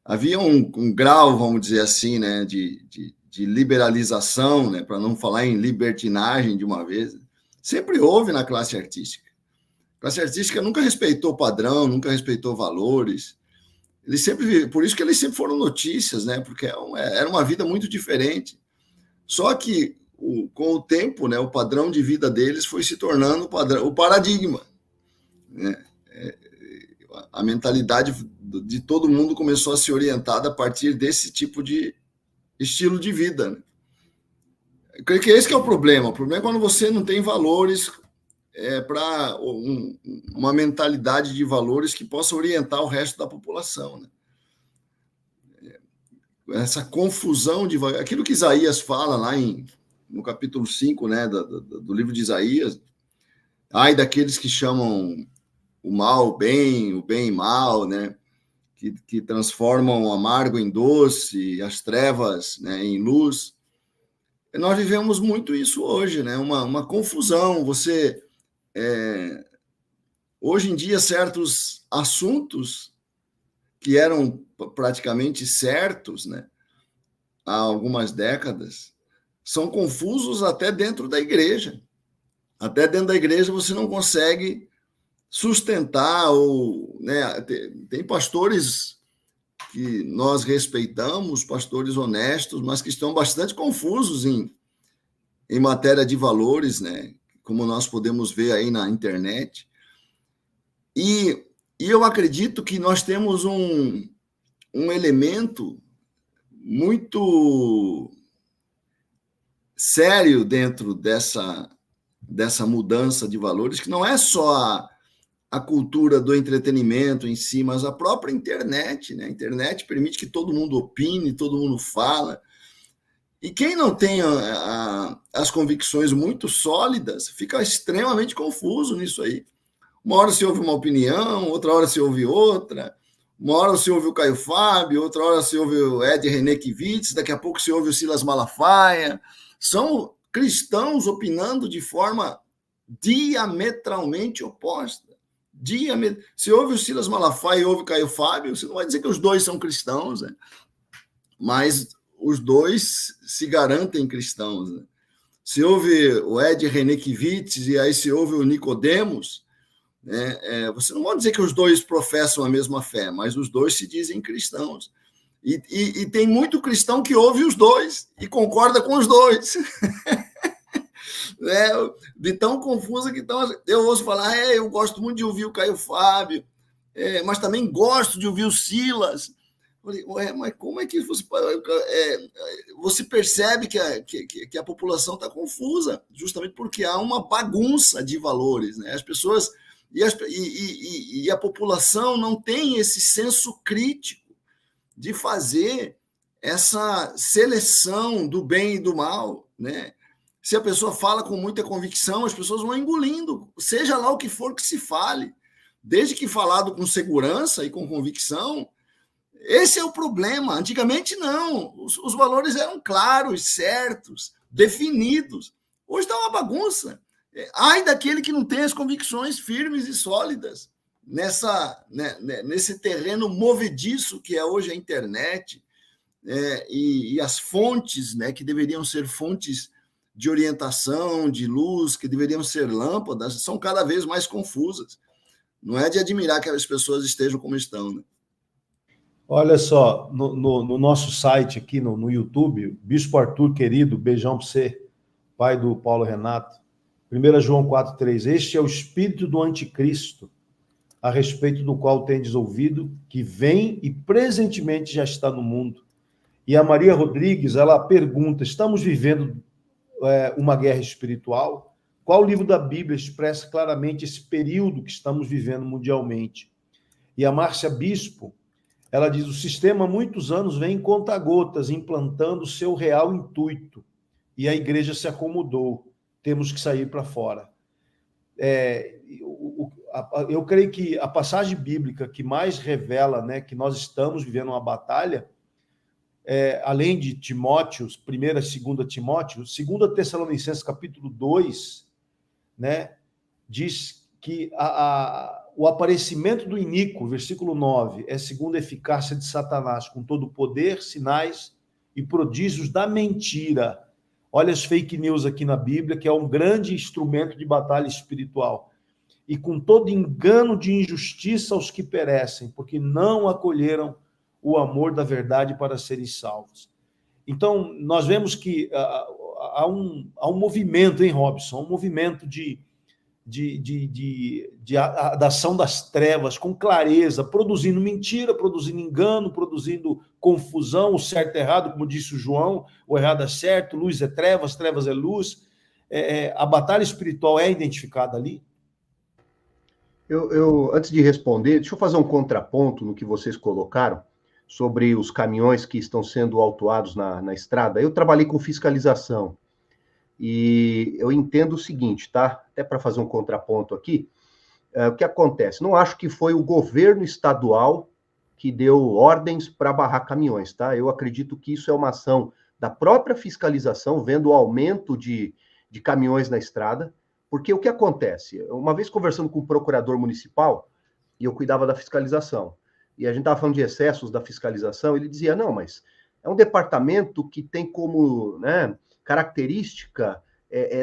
Havia um grau, vamos dizer assim, né, de liberalização, né, para não falar em libertinagem de uma vez. Sempre houve na classe artística. A classe artística nunca respeitou padrão, nunca respeitou valores. Por isso que eles sempre foram notícias, né, porque era uma vida muito diferente. Só que, com o tempo, né, o padrão de vida deles foi se tornando o paradigma, né? A mentalidade de todo mundo começou a se orientar a partir desse tipo de estilo de vida, né? Eu creio que esse que é o problema. O problema é quando você não tem valores para uma mentalidade de valores que possa orientar o resto da população, né? Essa confusão de valores, aquilo que Isaías fala lá no capítulo 5, né, do livro de Isaías, ai daqueles que chamam o mal bem, o bem mal, né, que transformam o amargo em doce, as trevas, né, em luz. Nós vivemos muito isso hoje, né, uma confusão. Hoje em dia, certos assuntos que eram praticamente certos, né, há algumas décadas, são confusos até dentro da igreja. Até dentro da igreja você não consegue sustentar, né, tem pastores que nós respeitamos, pastores honestos, mas que estão bastante confusos em matéria de valores, né, como nós podemos ver aí na internet. E eu acredito que nós temos um elemento muito sério dentro dessa mudança de valores, que não é só a cultura do entretenimento em si, mas a própria internet, né? A internet permite que todo mundo opine, todo mundo fala. E quem não tem as convicções muito sólidas fica extremamente confuso nisso aí. Uma hora se ouve uma opinião, outra hora se ouve outra. Uma hora se ouve o Caio Fábio, outra hora se ouve o Ed Renekiewicz, daqui a pouco se ouve o Silas Malafaia. São cristãos opinando de forma diametralmente oposta. Se ouve o Silas Malafaia e ouve o Caio Fábio, você não vai dizer que os dois são cristãos, né? Mas os dois se garantem cristãos, né? Se ouve o Ed Renekiewicz e aí se ouve o Nicodemos, né? Você não pode dizer que os dois professam a mesma fé, mas os dois se dizem cristãos. E tem muito cristão que ouve os dois e concorda com os dois. Né? De tão confusa que estão. Eu ouço falar, eu gosto muito de ouvir o Caio Fábio, mas também gosto de ouvir o Silas. Eu falei, mas como é que você percebe que a população está confusa? Justamente porque há uma bagunça de valores, né? As pessoas e a população não tem esse senso crítico de fazer essa seleção do bem e do mal, né? Se a pessoa fala com muita convicção, as pessoas vão engolindo, seja lá o que for que se fale, desde que falado com segurança e com convicção. Esse é o problema. Antigamente, não. Os valores eram claros, certos, definidos. Hoje está uma bagunça. Ai daquele que não tem as convicções firmes e sólidas nesse terreno movediço que é hoje a internet, e as fontes, né, que deveriam ser fontes de orientação, de luz, que deveriam ser lâmpadas, são cada vez mais confusas. Não é de admirar que as pessoas estejam como estão, né? Olha só, no nosso site aqui, no YouTube, Bispo Arthur, querido, beijão para você, pai do Paulo Renato, 1 João 4,3, este é o espírito do anticristo, a respeito do qual tendes ouvido, que vem e presentemente já está no mundo. E a Maria Rodrigues, ela pergunta, estamos vivendo uma guerra espiritual? Qual livro da Bíblia expressa claramente esse período que estamos vivendo mundialmente? E a Márcia Bispo, ela diz, o sistema há muitos anos vem em conta-gotas, implantando seu real intuito, e a igreja se acomodou, temos que sair para fora. Eu creio que a passagem bíblica que mais revela, né, que nós estamos vivendo uma batalha, além de Timóteo, 1ª e 2ª Timóteo, 2 Tessalonicenses, capítulo 2, né, diz que o aparecimento do iníquo, versículo 9, é segundo a eficácia de Satanás, com todo o poder, sinais e prodígios da mentira. Olha as fake news aqui na Bíblia, que é um grande instrumento de batalha espiritual. E com todo engano de injustiça aos que perecem, porque não acolheram o amor da verdade para serem salvos. Então, nós vemos que há um movimento, hein, Robson? Um movimento da ação das trevas com clareza, produzindo mentira, produzindo engano, produzindo confusão, o certo e errado, como disse o João, o errado é certo, luz é trevas, trevas é luz. A batalha espiritual é identificada ali? Antes de responder, deixa eu fazer um contraponto no que vocês colocaram sobre os caminhões que estão sendo autuados na estrada. Eu trabalhei com fiscalização e eu entendo o seguinte, tá? Até para fazer um contraponto aqui, o que acontece? Não acho que foi o governo estadual que deu ordens para barrar caminhões, tá? Eu acredito que isso é uma ação da própria fiscalização, vendo o aumento de caminhões na estrada, porque o que acontece? Uma vez conversando com o procurador municipal, e eu cuidava da fiscalização, e a gente estava falando de excessos da fiscalização, ele dizia, não, mas é um departamento que tem como, né, característica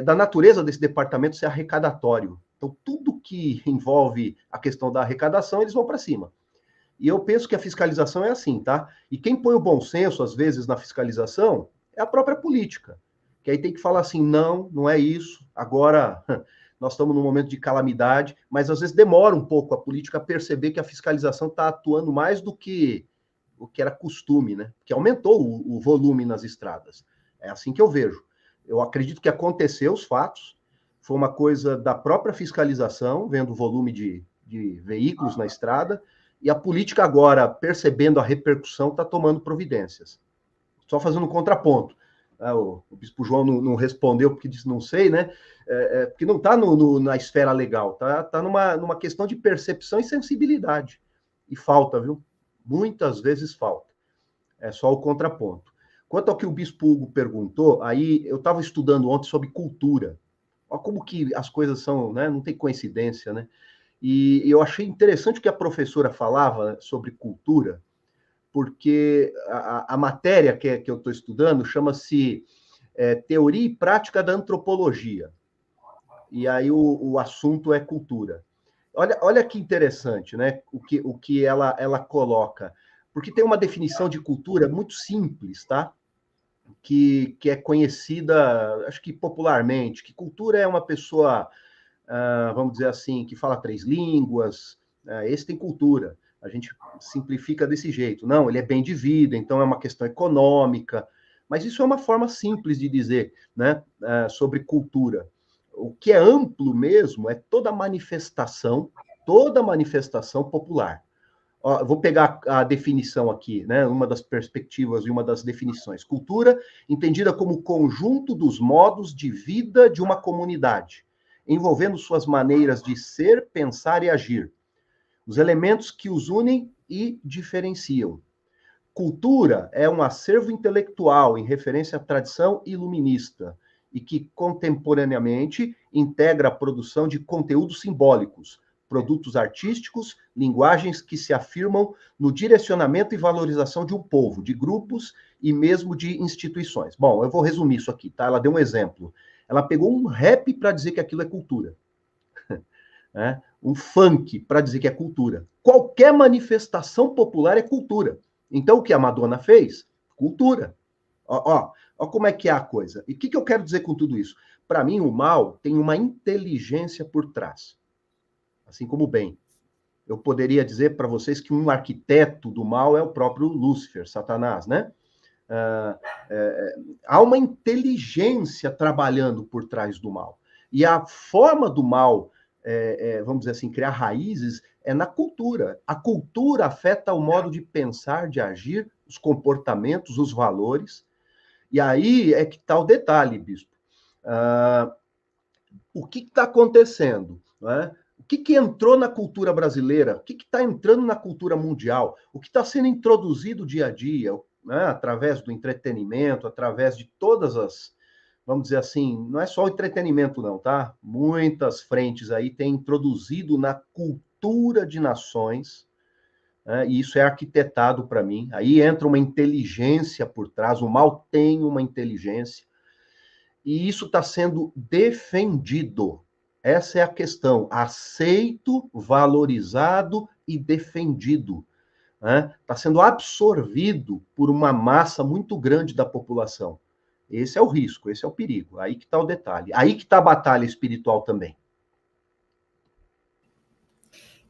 da natureza desse departamento ser arrecadatório. Então, tudo que envolve a questão da arrecadação, eles vão para cima. E eu penso que a fiscalização é assim, tá? E quem põe o bom senso, às vezes, na fiscalização, é a própria política. Que aí tem que falar assim, não é isso, agora nós estamos num momento de calamidade, mas às vezes demora um pouco a política a perceber que a fiscalização está atuando mais do que o que era costume, né? Que aumentou o volume nas estradas. É assim que eu vejo. Eu acredito que aconteceu os fatos, foi uma coisa da própria fiscalização, vendo o volume de veículos na estrada, e a política agora, percebendo a repercussão, está tomando providências. Só fazendo um contraponto. O Bispo João não respondeu porque disse não sei, né? Porque não está na esfera legal, tá numa questão de percepção e sensibilidade. E falta, viu? Muitas vezes falta. É só o contraponto. Quanto ao que o Bispo Hugo perguntou, aí eu estava estudando ontem sobre cultura. Olha como que as coisas são, né? Não tem coincidência, né? E eu achei interessante o que a professora falava sobre cultura, porque a matéria que eu estou estudando chama-se Teoria e Prática da Antropologia. E aí o assunto é cultura. Olha que interessante, né? O que ela coloca. Porque tem uma definição de cultura muito simples, tá? Que é conhecida, acho que popularmente, que cultura é uma pessoa, vamos dizer assim, que fala 3 línguas, esse tem cultura. A gente simplifica desse jeito. Não, ele é bem de vida, então é uma questão econômica. Mas isso é uma forma simples de dizer, né, sobre cultura. O que é amplo mesmo é toda manifestação popular. Ó, vou pegar a definição aqui, né, uma das perspectivas e uma das definições. Cultura, entendida como conjunto dos modos de vida de uma comunidade, envolvendo suas maneiras de ser, pensar e agir. Os elementos que os unem e diferenciam. Cultura é um acervo intelectual em referência à tradição iluminista e que, contemporaneamente, integra a produção de conteúdos simbólicos, produtos artísticos, linguagens que se afirmam no direcionamento e valorização de um povo, de grupos e mesmo de instituições. Bom, eu vou resumir isso aqui, tá? Ela deu um exemplo. Ela pegou um rap para dizer que aquilo é cultura. Um funk para dizer que é cultura. Qualquer manifestação popular é cultura. Então, o que a Madonna fez? Cultura. Ó como é que é a coisa. E o que eu quero dizer com tudo isso? Para mim, o mal tem uma inteligência por trás. Assim como o bem. Eu poderia dizer para vocês que um arquiteto do mal é o próprio Lúcifer, Satanás, né? Há uma inteligência trabalhando por trás do mal. E a forma do mal, vamos dizer assim, criar raízes, é na cultura. A cultura afeta o modo de pensar, de agir, os comportamentos, os valores. E aí é que está o detalhe, bispo. O que está acontecendo? Não é? O que entrou na cultura brasileira? O que está entrando na cultura mundial? O que está sendo introduzido dia a dia, né? Através do entretenimento, através de todas as, vamos dizer assim, não é só o entretenimento não, tá? Muitas frentes aí têm introduzido na cultura de nações, né? E isso é arquitetado para mim. Aí entra uma inteligência por trás, o mal tem uma inteligência, e isso está sendo defendido. Essa é a questão. Aceito, valorizado e defendido. Está sendo absorvido por uma massa muito grande da população. Esse é o risco, esse é o perigo. Aí que está o detalhe. Aí que está a batalha espiritual também.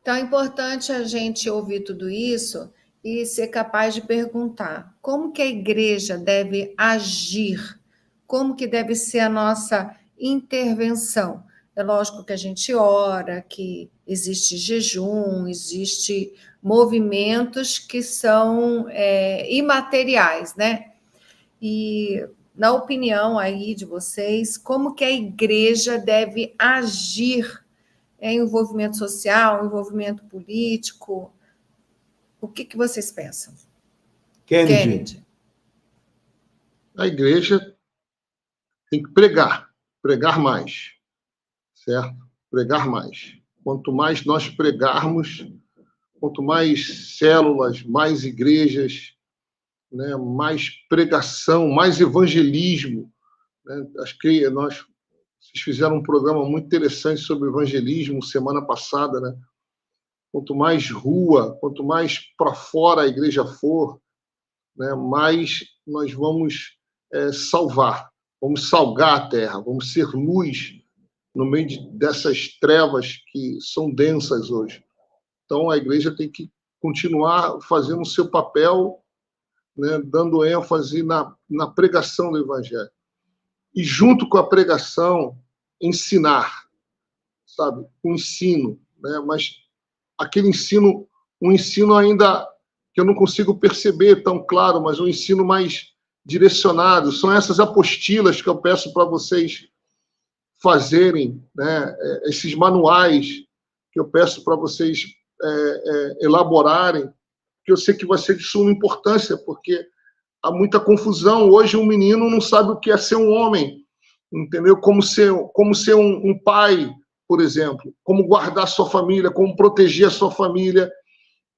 Então, é importante a gente ouvir tudo isso e ser capaz de perguntar como que a igreja deve agir, como que deve ser a nossa intervenção. É lógico que a gente ora, que existe jejum, existe movimentos que são imateriais, né? E, na opinião aí de vocês, como que a igreja deve agir em envolvimento social, envolvimento político? O que vocês pensam? Kennedy. A igreja tem que pregar mais, certo? Pregar mais. Quanto mais nós pregarmos, quanto mais células, mais igrejas, né, mais pregação, mais evangelismo, né? Acho que vocês fizeram um programa muito interessante sobre evangelismo semana passada, né? Quanto mais rua, quanto mais para fora a igreja for, né, mais nós vamos salvar, vamos salgar a terra, vamos ser luz no meio dessas trevas que são densas hoje. Então, a igreja tem que continuar fazendo o seu papel, né, dando ênfase na pregação do evangelho. E, junto com a pregação, ensinar, sabe? O ensino, né? Mas aquele ensino, um ensino ainda que eu não consigo perceber tão claro, mas um ensino mais direcionado. São essas apostilas que eu peço para vocês fazerem, né? Esses manuais que eu peço para vocês elaborarem, que eu sei que vai ser de suma importância, porque há muita confusão. Hoje um menino não sabe o que é ser um homem, entendeu? Como ser um pai, por exemplo, como guardar sua família, como proteger a sua família,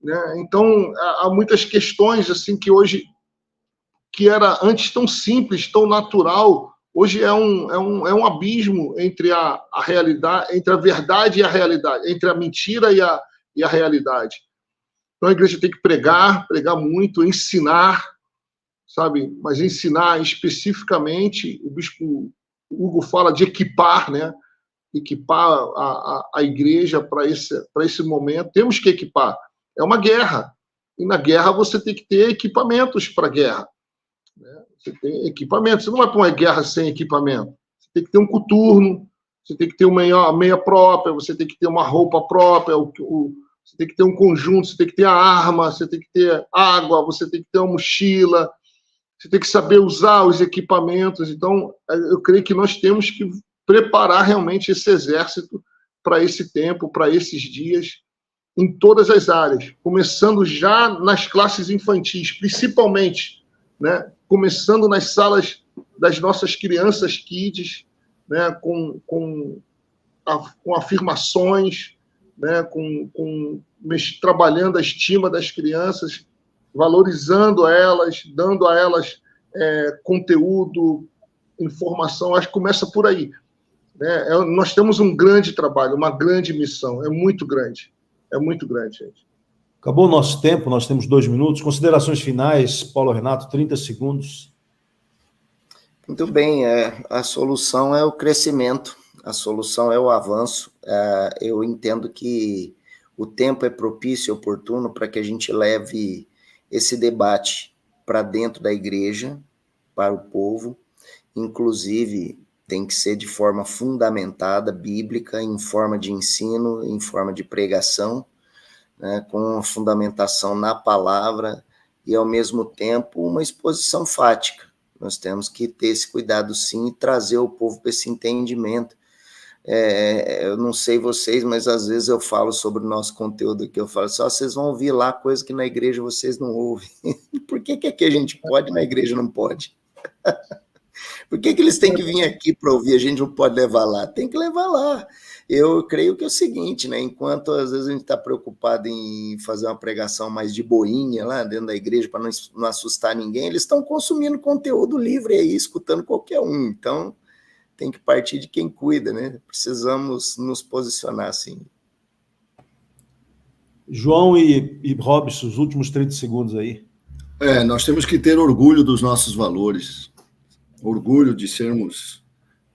né? Então, há muitas questões assim que hoje, que era antes tão simples, tão natural, hoje é um abismo entre a realidade, entre a verdade e a realidade, entre a mentira e a realidade. Então, a igreja tem que pregar muito, ensinar, sabe? Mas ensinar especificamente, o bispo Hugo fala de equipar, né? Equipar a igreja para esse momento. Temos que equipar. É uma guerra. E na guerra você tem que ter equipamentos para a guerra. Né? Você tem equipamento. Você não vai para uma guerra sem equipamento. Você tem que ter um coturno, você tem que ter uma meia própria, você tem que ter uma roupa própria, você tem que ter um conjunto, você tem que ter a arma, você tem que ter água, você tem que ter uma mochila, você tem que saber usar os equipamentos. Então, eu creio que nós temos que preparar realmente esse exército para esse tempo, para esses dias, em todas as áreas, começando já nas classes infantis, principalmente, né? Começando nas salas das nossas crianças kids, né? com afirmações, né? Trabalhando a estima das crianças, valorizando elas, dando a elas conteúdo, informação. Acho que começa por aí. Né? Nós temos um grande trabalho, uma grande missão, é muito grande, gente. Acabou o nosso tempo, nós temos 2 minutos. Considerações finais, Paulo Renato, 30 segundos. Muito bem, a solução é o crescimento, a solução é o avanço. Eu entendo que o tempo é propício e oportuno para que a gente leve esse debate para dentro da igreja, para o povo, inclusive tem que ser de forma fundamentada, bíblica, em forma de ensino, em forma de pregação, né, com a fundamentação na palavra e, ao mesmo tempo, uma exposição fática. Nós temos que ter esse cuidado, sim, e trazer o povo para esse entendimento. Eu não sei vocês, mas às vezes eu falo sobre o nosso conteúdo aqui, eu falo só, vocês vão ouvir lá coisa que na igreja vocês não ouvem. Por que aqui a gente pode e na igreja não pode? Por que eles têm que vir aqui para ouvir? A gente não pode levar lá? Tem que levar lá. Eu creio que é o seguinte, né? Enquanto às vezes a gente está preocupado em fazer uma pregação mais de boinha lá dentro da igreja para não assustar ninguém, eles estão consumindo conteúdo livre aí, escutando qualquer um. Então, tem que partir de quem cuida, né? Precisamos nos posicionar assim. João e Robson, os últimos 30 segundos aí. Nós temos que ter orgulho dos nossos valores. Orgulho de sermos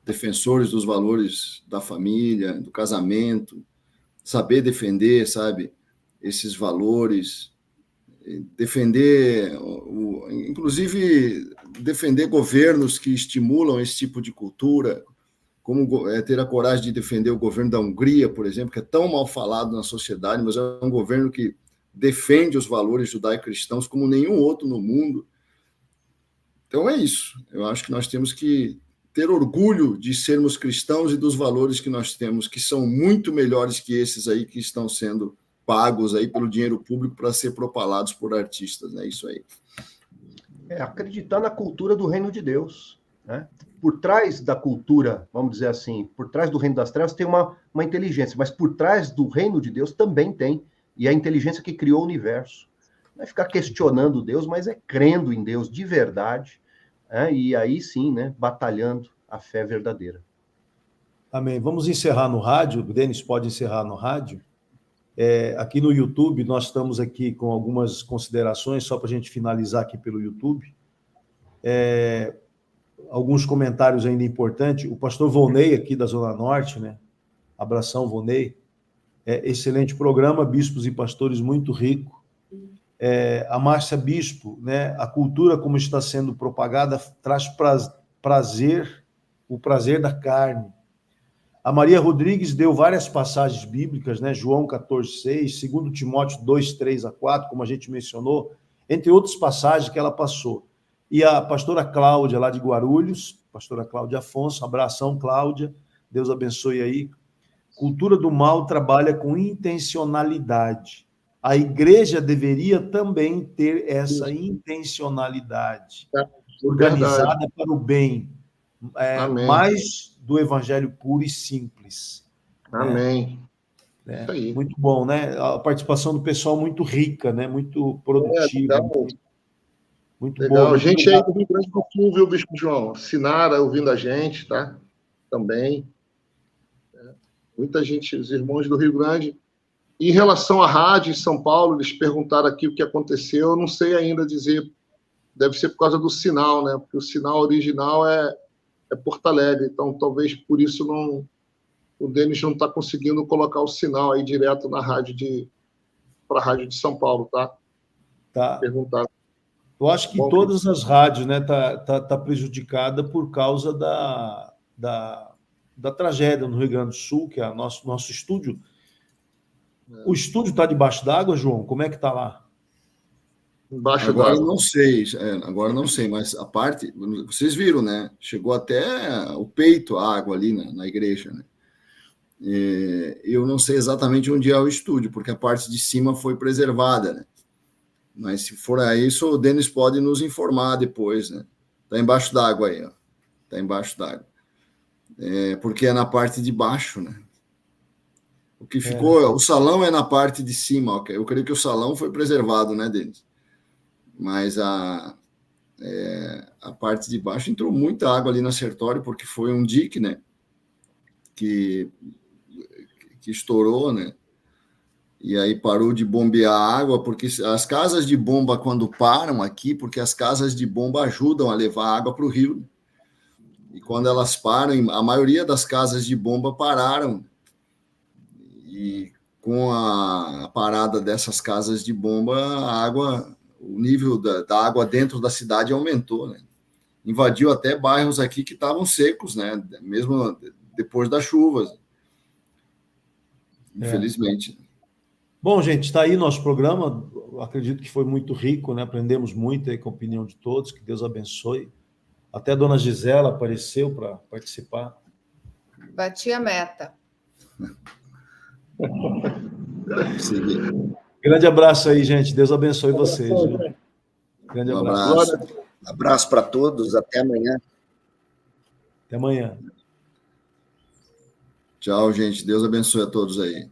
defensores dos valores da família, do casamento, saber defender, sabe, esses valores, defender, inclusive defender governos que estimulam esse tipo de cultura como ter a coragem de defender o governo da Hungria, por exemplo, que é tão mal falado na sociedade, mas é um governo que defende os valores judaico-cristãos como nenhum outro no mundo. Então é isso. Eu acho que nós temos que ter orgulho de sermos cristãos e dos valores que nós temos, que são muito melhores que esses aí que estão sendo pagos aí pelo dinheiro público para ser propalados por artistas. É isso aí. Acreditar na cultura do reino de Deus, né? Por trás da cultura, vamos dizer assim, por trás do reino das trevas tem uma inteligência, mas por trás do reino de Deus também tem, e é a inteligência que criou o universo. Não é ficar questionando Deus, mas é crendo em Deus de verdade, né? E aí sim, né, batalhando a fé verdadeira. Amém. Vamos encerrar no rádio, o Denis pode encerrar no rádio. Aqui no YouTube, nós estamos aqui com algumas considerações, só para a gente finalizar aqui pelo YouTube. Alguns comentários ainda importantes. O pastor Volney, aqui da Zona Norte, né? Abração, Volney. Excelente programa, bispos e pastores, muito rico. A Márcia Bispo, né? A cultura como está sendo propagada traz prazer, o prazer da carne. A Maria Rodrigues deu várias passagens bíblicas, né? João 14:6, 2 Timóteo 2:3-4, como a gente mencionou, entre outras passagens que ela passou. E a pastora Cláudia, lá de Guarulhos, pastora Cláudia Afonso, abração, Cláudia, Deus abençoe aí. Cultura do mal trabalha com intencionalidade. A igreja deveria também ter essa intencionalidade, organizada para o bem, mais do evangelho puro e simples. Amém. Né? Muito bom, né? A participação do pessoal muito rica, né? Muito produtiva. Muito legal. Bom. Gente aí do Rio Grande do Sul, viu, Bispo João? Sinara ouvindo a gente, tá? Também. Muita gente, os irmãos do Rio Grande. Em relação à rádio em São Paulo, eles perguntaram aqui o que aconteceu. Eu não sei ainda dizer. Deve ser por causa do sinal, né? Porque o sinal original é Porto Alegre. Então, talvez por isso o Denis não está conseguindo colocar o sinal aí direto na rádio para a rádio de São Paulo, tá? Tá. Perguntaram. Eu acho que todas as rádios, né, tá prejudicada por causa da tragédia no Rio Grande do Sul, que é nosso estúdio. O estúdio está debaixo d'água, João? Como é que está lá? Embaixo agora d'água. Não sei, agora não sei, mas a parte, vocês viram, né? Chegou até o peito a água ali na igreja, né? Eu não sei exatamente onde é o estúdio, porque a parte de cima foi preservada, né? Mas se for isso, o Denis pode nos informar depois, né? Está embaixo d'água aí, ó. Está embaixo d'água. Porque é na parte de baixo, né? O que ficou, o salão é na parte de cima, ok? Eu creio que o salão foi preservado, né, Denis? Mas a parte de baixo entrou muita água ali na Sertório, porque foi um dique, né? Que estourou, né? E aí parou de bombear água, porque as casas de bomba, quando param aqui, porque as casas de bomba ajudam a levar água para o rio, né? E quando elas param, a maioria das casas de bomba pararam. E com a parada dessas casas de bomba, o nível da água dentro da cidade aumentou, né? Invadiu até bairros aqui que estavam secos, né? Mesmo depois das chuvas. Infelizmente. Bom, gente, está aí nosso programa. Acredito que foi muito rico, né? Aprendemos muito aí com a opinião de todos. Que Deus abençoe. Até a dona Gisela apareceu para participar. Bati a meta. Grande abraço aí, gente. Deus abençoe vocês. Viu? Grande abraço. Abraço para todos. Até amanhã. Até amanhã. Tchau, gente. Deus abençoe a todos aí.